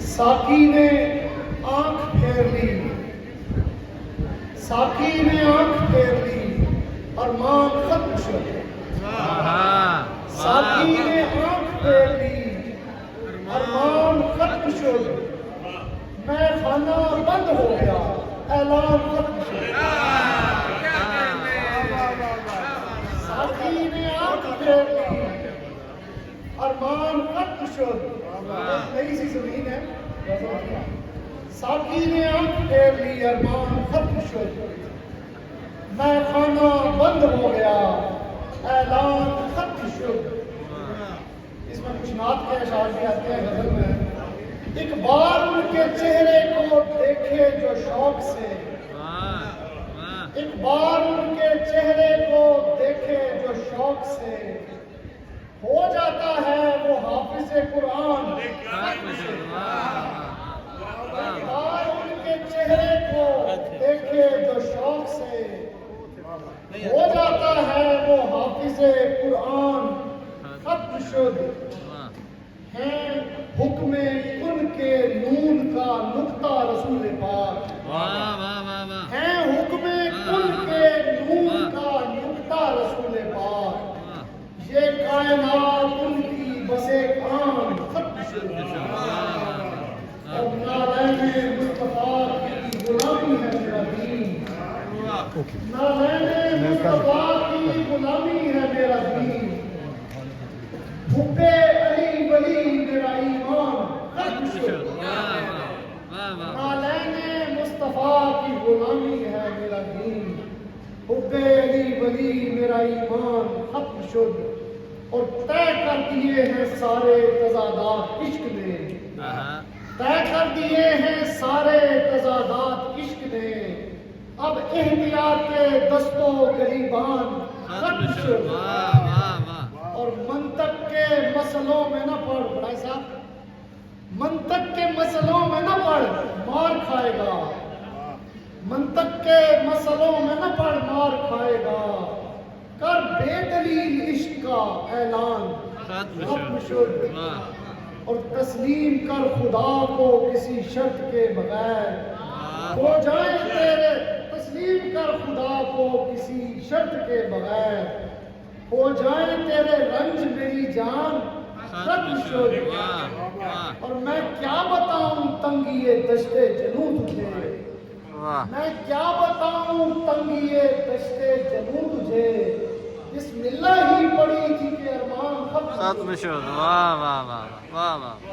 ساقی نے آنکھ پھیر لی، ساقی نے آنکھ پھیر لی، ارمان ختم شد۔ ساقی نے آنکھ پھیر لی، ارمان ختم شد۔ میں خانہ بند ہو گیا، اعلان ختم شد۔ ساقی نے آنکھ پھیر لی، ارمان ختم شد۔ نئی سی زمین ہے۔ ساقی نے آنکھ پھیر لی، ارمان ختم شد۔ میں خانہ بند ہو گیا، اعلان ختم شد۔ اس میں کچھ نعت کے اشعار بھی آتے ہیں غزل میں۔ ایک بار ان کے چہرے کو دیکھے جو شوق سے، ایک بار ان کے چہرے کو دیکھے جو شوق سے، ہو جاتا ہے وہ حافظ قرآن۔ ایک بار ان کے چہرے کو دیکھے جو شوق سے، ہو جاتا ہے وہ حافظ قرآن۔ ختم شد ہیں حکم ان کے نون کا نقطہ رسول پاک، ہیں حکم ان کے نون کا نقطہ رسول پاک۔ یہ کائنات ان کی بس ایک آن۔ ختم شد اور نالین مصطفیٰ کی غلامی ہے میرا دین، نالین مصطفیٰ کی غلامی ہے میرا دین۔ حب علی ولی میرا ایمان۔ ختم شد نالین مصطفیٰ کی غلامی ہے میرا دین۔ حب علی ولی میرا ایمان۔ ختم شد اور طے کر دیے ہیں سارے تضادات عشق نے، طے کر دیے ہیں سارے تضادات عشق نے۔ اب احتیاط کے دستوں گریبان۔ ختم شد اور منطق کے مسئلوں میں نہ پڑ بھائی صاحب، منطق کے مسئلوں میں نہ پڑ مار کھائے گا، منطق کے مسئلوں میں نہ پڑ مار کھائے گا۔ کر بے دلیل عشق کا اعلان۔ ختم شد اور تسلیم کر خدا کو کسی شرط کے بغیر، ہو جائیں تیرے تسلیم کر خدا کو کسی شرط کے بغیر، ہو جائیں تیرے رنج میری جان۔ ختم شد اور میں کیا بتاؤں تنگیے دشتے جنوں تجھے، میں کیا بتاؤں تنگیے دشتے جنوں تجھے۔ بسم اللہ ہی پڑی تھی کہ ارمان ختم شد۔ واہ واہ واہ واہ واہ۔